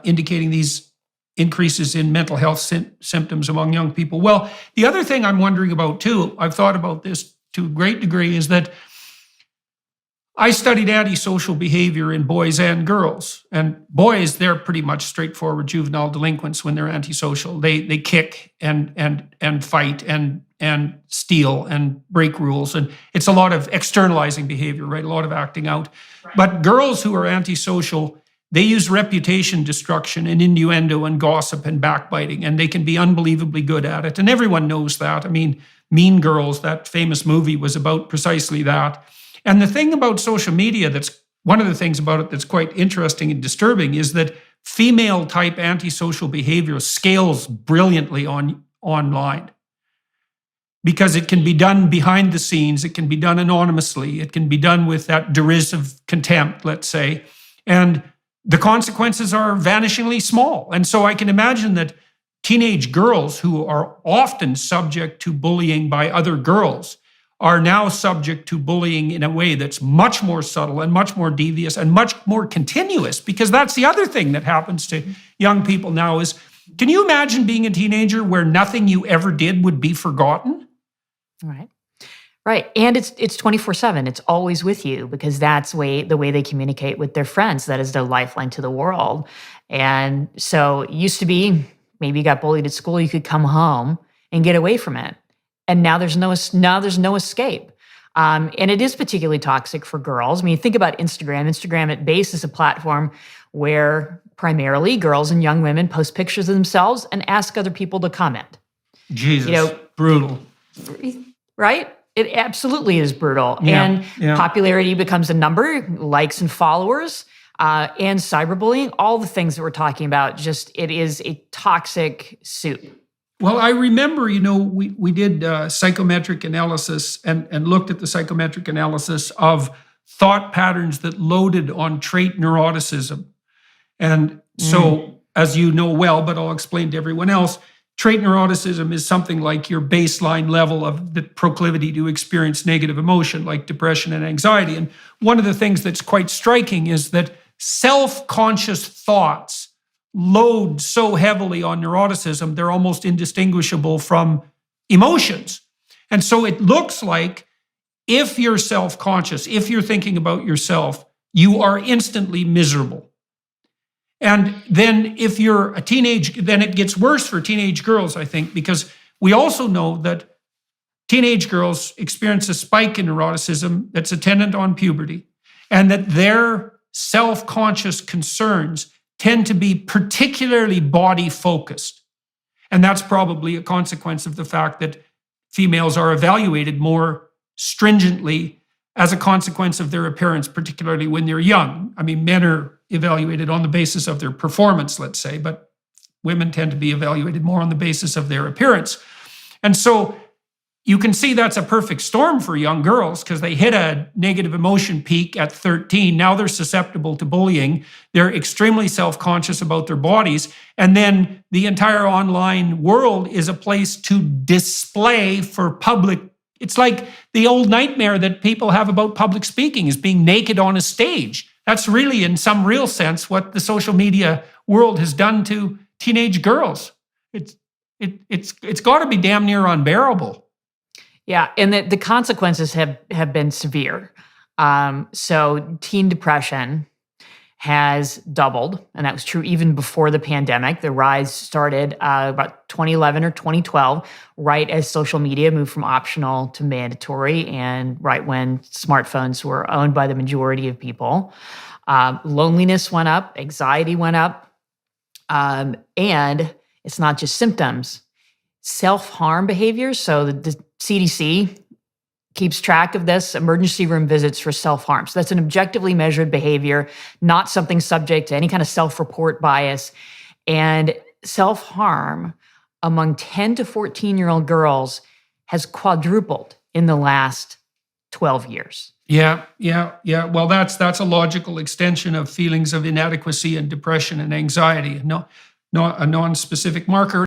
indicating these increases in mental health symptoms among young people. Well, the other thing I'm wondering about too, I've thought about this to a great degree, is that I studied antisocial behavior in boys and girls. And boys, they're pretty much straightforward juvenile delinquents when they're antisocial. They kick and fight and steal and break rules. And it's a lot of externalizing behavior, right? A lot of acting out. Right. But girls who are antisocial, they use reputation destruction and innuendo and gossip and backbiting, and they can be unbelievably good at it. And everyone knows that. I mean, Mean Girls, that famous movie, was about precisely that. And the thing about social media, that's one of the things about it that's quite interesting and disturbing, is that female type antisocial behavior scales brilliantly online. Because it can be done behind the scenes, it can be done anonymously, it can be done with that derisive contempt, let's say. And the consequences are vanishingly small. And so I can imagine that teenage girls who are often subject to bullying by other girls are now subject to bullying in a way that's much more subtle and much more devious and much more continuous, because that's the other thing that happens to young people now is, can you imagine being a teenager where nothing you ever did would be forgotten? Right. And it's 24/7. It's always with you, because that's the way they communicate with their friends. That is their lifeline to the world. And so it used to be, maybe you got bullied at school, you could come home and get away from it. And now there's no escape. And it is particularly toxic for girls. I mean, think about Instagram. Instagram at base is a platform where primarily girls and young women post pictures of themselves and ask other people to comment. Jesus, brutal. Right? It absolutely is brutal. And popularity becomes a number, likes and followers, and cyberbullying, all the things that we're talking about, just it is a toxic soup. Well, I remember, we did psychometric analysis and looked at the psychometric analysis of thought patterns that loaded on trait neuroticism. And so, as you know well, but I'll explain to everyone else, trait neuroticism is something like your baseline level of the proclivity to experience negative emotion, like depression and anxiety. And one of the things that's quite striking is that self-conscious thoughts load so heavily on neuroticism, they're almost indistinguishable from emotions. And so it looks like if you're self-conscious, if you're thinking about yourself, you are instantly miserable. And then if you're a teenage, then it gets worse for teenage girls, I think, because we also know that teenage girls experience a spike in neuroticism that's attendant on puberty, and that their self-conscious concerns tend to be particularly body-focused. And that's probably a consequence of the fact that females are evaluated more stringently as a consequence of their appearance, particularly when they're young. I mean, men are evaluated on the basis of their performance, let's say, but women tend to be evaluated more on the basis of their appearance. And so you can see that's a perfect storm for young girls, because they hit a negative emotion peak at 13. Now they're susceptible to bullying. They're extremely self-conscious about their bodies. And then the entire online world is a place to display for public. It's like the old nightmare that people have about public speaking, is being naked on a stage. That's really, in some real sense, what the social media world has done to teenage girls. It's got to be damn near unbearable. Yeah, and the consequences have been severe. So teen depression has doubled, and that was true even before the pandemic. The rise started about 2011 or 2012, right as social media moved from optional to mandatory, and right when smartphones were owned by the majority of people. Loneliness went up, anxiety went up, and it's not just symptoms. Self-harm behaviors, so the CDC keeps track of this, emergency room visits for self-harm. So that's an objectively measured behavior, not something subject to any kind of self-report bias. And self-harm among 10 to 14-year-old girls has quadrupled in the last 12 years. Yeah. Well, that's a logical extension of feelings of inadequacy and depression and anxiety, not a non-specific marker.